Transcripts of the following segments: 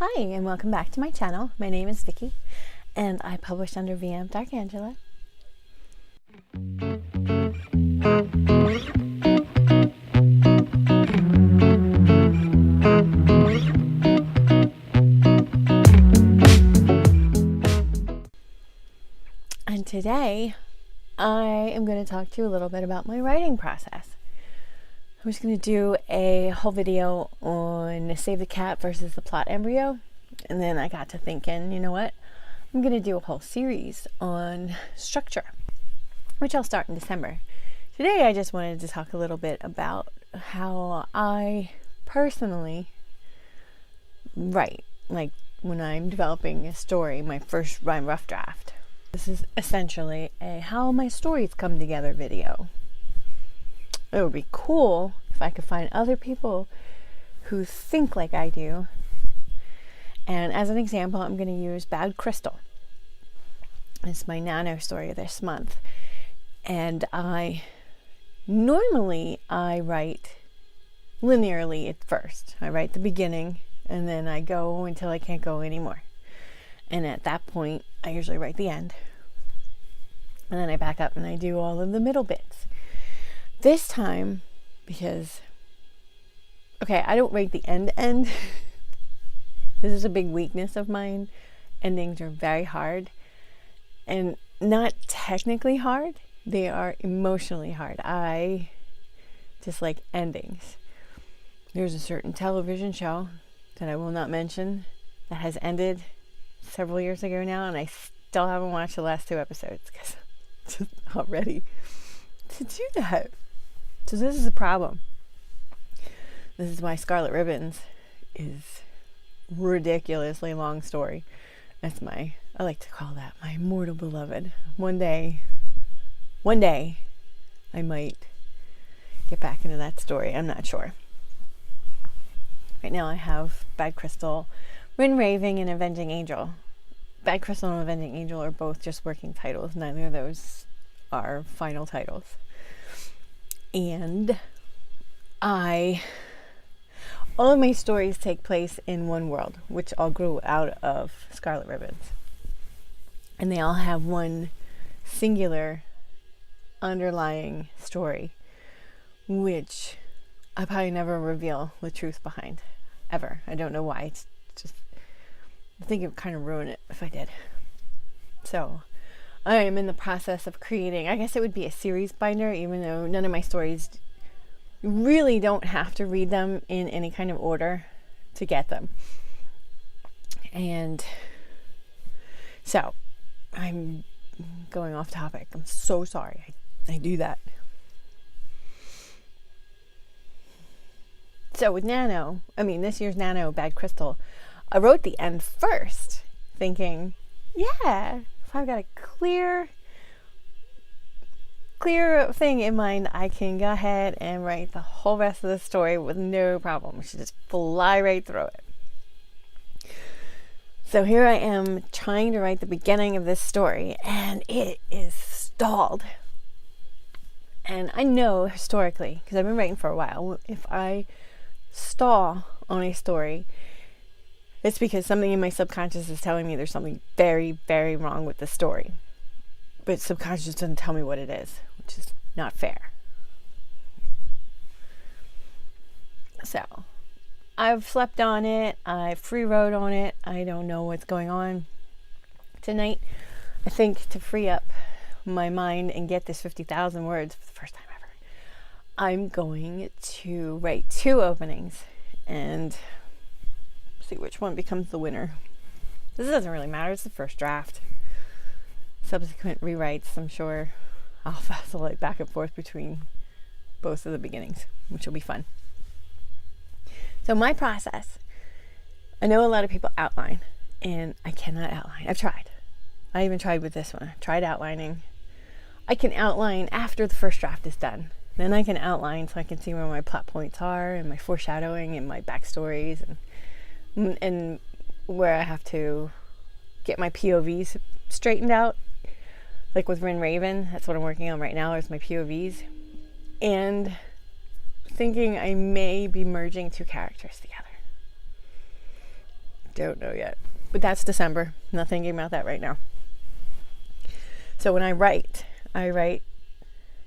Hi and welcome back to my channel. My name is Vicky and I publish under VM Dark Angela. And today I am going to talk to you a little bit about my writing process. I'm just going to do a whole video on Save the Cat versus the plot embryo. And then I got to thinking, you know what? I'm going to do a whole series on structure, which I'll start in December. Today I just wanted to talk a little bit about how I personally write, like when I'm developing a story, my first rhyme rough draft. This is essentially a how my stories come together video. It would be cool if I could find other people who think like I do. And as an example, I'm going to use Bad Crystal. It's my nano story this month. And normally I write linearly at first. I write the beginning and then I go until I can't go anymore. And at that point, I usually write the end. And then I back up and I do all of the middle bits. This time, because, okay, I don't write the end. This is a big weakness of mine. Endings are very hard. And not technically hard. They are emotionally hard. I dislike endings. There's a certain television show that I will not mention that has ended several years ago now, and I still haven't watched the last 2 episodes because I'm just not ready to do that. So this is a problem. This is why Scarlet Ribbons is ridiculously long story. That's I like to call that my immortal beloved. One day I might get back into that story. I'm not sure. Right now I have Bad Crystal, Rin Raving, and Avenging Angel. Bad Crystal and Avenging Angel are both just working titles. Neither of those are final titles. And all of my stories take place in one world, which all grew out of Scarlet Ribbons. And they all have one singular underlying story, which I probably never reveal the truth behind, ever. I don't know why. It's just, I think it would kind of ruin it if I did. So I am in the process of creating, I guess it would be a series binder, even though none of my stories, you really don't have to read them in any kind of order to get them. And so I'm going off topic. I'm so sorry. I do that. So with this year's Nano Bad Crystal, I wrote the end first, thinking, yeah, if I've got a clear thing in mind, I can go ahead and write the whole rest of the story with no problem. We should just fly right through it. So here I am trying to write the beginning of this story, and it is stalled. And I know historically, because I've been writing for a while, if I stall on a story, it's because something in my subconscious is telling me there's something very, very wrong with the story. But subconscious doesn't tell me what it is, which is not fair. So I've slept on it. I free wrote on it. I don't know what's going on. Tonight, I think to free up my mind and get this 50,000 words for the first time ever, I'm going to write 2 openings and see which one becomes the winner. This doesn't really matter. It's the first draft. Subsequent rewrites, I'm sure I'll vacillate back and forth between both of the beginnings, which will be fun. So my process, I know a lot of people outline, and I cannot outline. I've tried. I even tried with this one. I tried outlining. I can outline after the first draft is done. Then I can outline so I can see where my plot points are and my foreshadowing and my backstories and where I have to get my POVs straightened out. Like with Rin Raven, that's what I'm working on right now, is my POVs. And thinking I may be merging 2 characters together. Don't know yet. But that's December. Not thinking about that right now. So when I write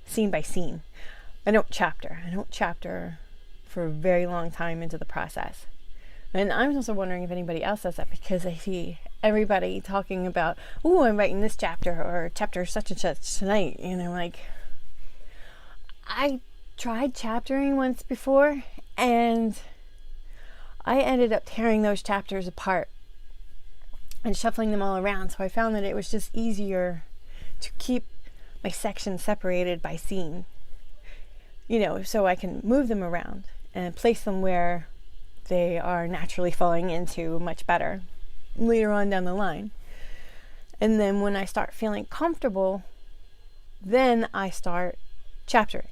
scene by scene. I don't chapter for a very long time into the process. And I'm also wondering if anybody else does that, because I see everybody talking about, oh, I'm writing this chapter or chapter such and such tonight. You know, like, I tried chaptering once before and I ended up tearing those chapters apart and shuffling them all around. So I found that it was just easier to keep my sections separated by scene, you know, so I can move them around and place them where they are naturally falling into much better later on down the line. And then when I start feeling comfortable, then I start chaptering.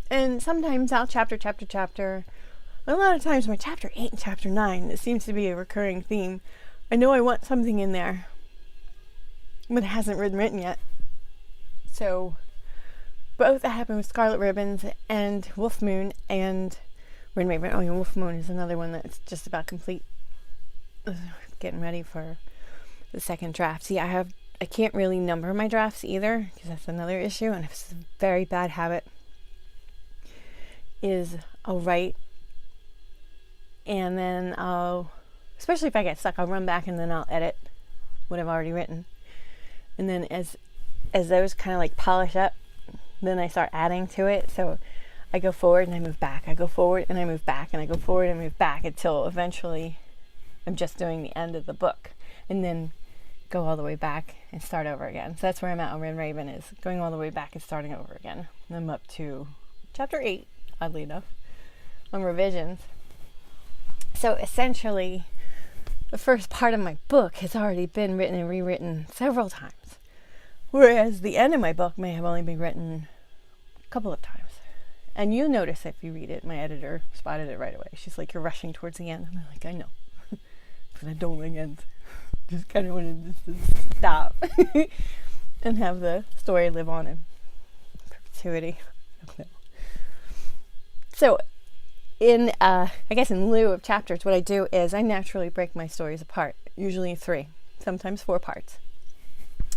And sometimes I'll chapter. A lot of times my chapter 8 and chapter 9, it seems to be a recurring theme. I know I want something in there, but it hasn't been written yet. So both that happened with Scarlet Ribbons and Wolf Moon and Red Raven. Oh, yeah, Wolf Moon is another one that's just about complete. Getting ready for the second draft. See, I can't really number my drafts either, because that's another issue, and it's a very bad habit. Is I'll write, and then especially if I get stuck, I'll run back and then I'll edit what I've already written. And then as those kind of like polish up, then I start adding to it. So I go forward and I move back. I go forward and I move back, and I go forward and move back until eventually I'm just doing the end of the book, and then go all the way back and start over again. So that's where I'm at on Red Raven, is going all the way back and starting over again. And I'm up to chapter 8, oddly enough, on revisions. So essentially, the first part of my book has already been written and rewritten several times, whereas the end of my book may have only been written a couple of times. And you'll notice if you read it, my editor spotted it right away. She's like, you're rushing towards the end. And I'm like, I know. But I don't like ends. Just kind of wanted to stop and have the story live on in perpetuity. So I guess in lieu of chapters, what I do is I naturally break my stories apart, usually 3, sometimes 4 parts.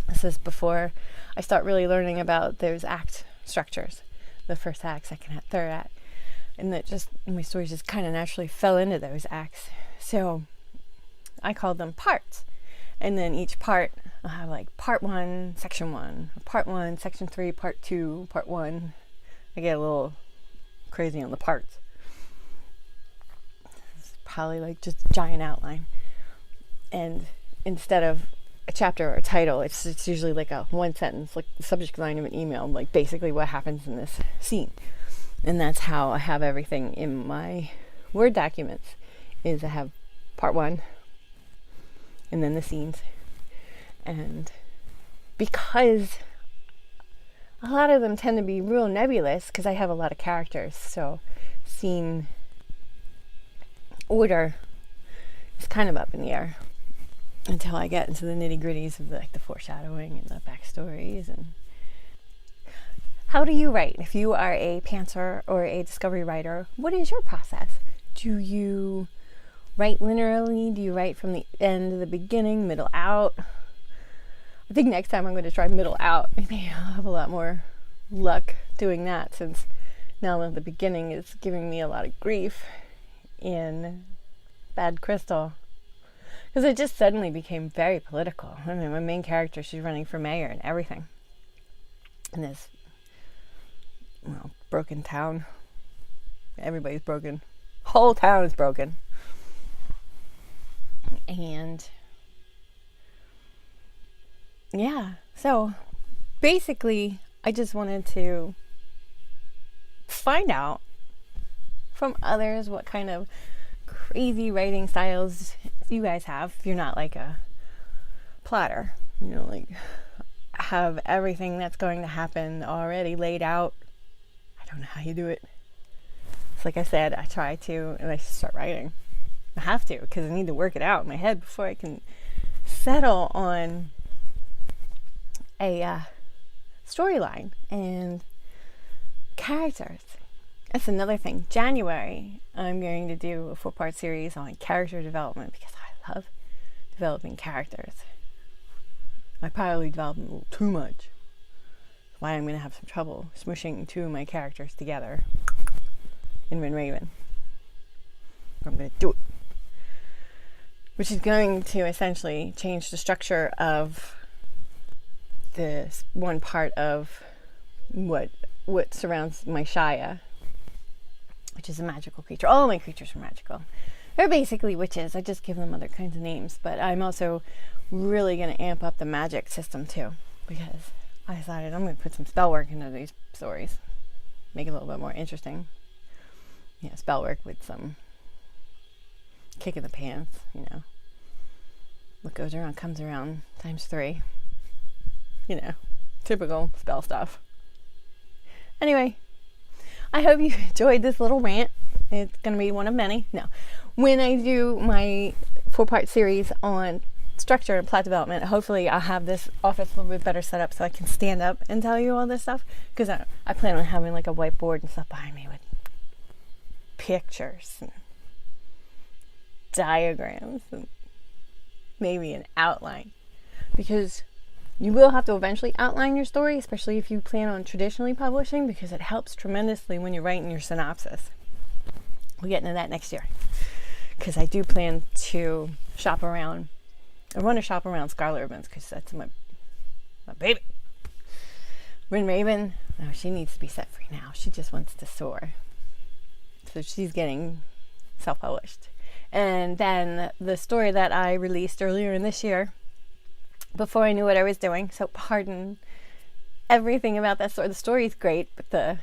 This is before I start really learning about those act structures, the first act, second act, third act, and that just my stories just kind of naturally fell into those acts. So I call them parts, and then each part I'll have like part 1, section 1, part 1, section 3, part 2, part 1. I get a little crazy on the parts. It's probably like just a giant outline, and instead of a chapter or a title, it's usually like a 1 sentence, like the subject line of an email, like basically what happens in this scene. And that's how I have everything in my Word documents, is I have part 1 and then the scenes. And because a lot of them tend to be real nebulous, because I have a lot of characters, so scene order is kind of up in the air until I get into the nitty-gritties of the foreshadowing and the backstories. And how do you write? If you are a pantser or a discovery writer, what is your process? Do you write linearly? Do you write from the end to the beginning, middle out? I think next time I'm going to try middle out. Maybe I'll have a lot more luck doing that, since now that the beginning is giving me a lot of grief in Bad Crystal. Because it just suddenly became very political. I mean, my main character, she's running for mayor and everything. In this, broken town. Everybody's broken. Whole town is broken. And yeah, so basically I just wanted to find out from others what kind of crazy writing styles you guys have. If you're not like a plotter, like have everything that's going to happen already laid out. I don't know how you do it. It's like I said, I try to, and I start writing. I have to, because I need to work it out in my head before I can settle on a storyline and characters. That's another thing. January, I'm going to do a 4-part series on character development, because I of developing characters. I probably developed a little too much. That's why I'm going to have some trouble smushing two of my characters together in Raven. I'm going to do it. Which is going to essentially change the structure of this one part of what surrounds my Shia, which is a magical creature. All my creatures are magical. They're basically witches. I just give them other kinds of names. But I'm also really going to amp up the magic system too, because I decided I'm going to put some spell work into these stories. Make it a little bit more interesting. Yeah, spell work with some kick in the pants, you know. What goes around comes around ×3. You know, typical spell stuff. Anyway, I hope you enjoyed this little rant. It's going to be one of many. No. When I do my 4-part series on structure and plot development, hopefully I'll have this office a little bit better set up so I can stand up and tell you all this stuff. Because I plan on having like a whiteboard and stuff behind me with pictures and diagrams and maybe an outline. Because you will have to eventually outline your story, especially if you plan on traditionally publishing, because it helps tremendously when you're writing your synopsis. We'll get into that next year. Because I do plan to shop around. I want to shop around Scarlet Ribbons because that's my baby. Raven, no, she needs to be set free now. She just wants to soar. So she's getting self-published. And then the story that I released earlier in this year, before I knew what I was doing, so pardon everything about that story. The story's great, but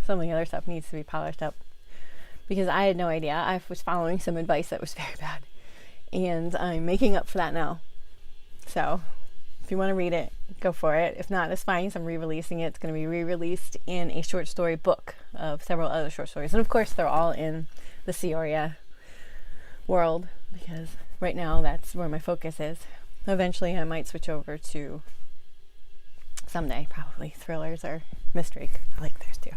some of the other stuff needs to be polished up. Because I had no idea. I was following some advice that was very bad. And I'm making up for that now. So, if you want to read it, go for it. If not, it's fine. So I'm re-releasing it. It's going to be re-released in a short story book of several other short stories. And of course, they're all in the Ceoria world. Because right now, that's where my focus is. Eventually, I might switch over to, someday, probably thrillers or mystery. I like those too.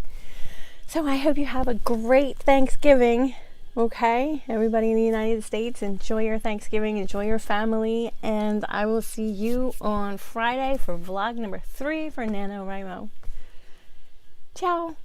So I hope you have a great Thanksgiving, okay? Everybody in the United States, enjoy your Thanksgiving, enjoy your family, and I will see you on Friday for vlog number 3 for NaNoWriMo. Ciao!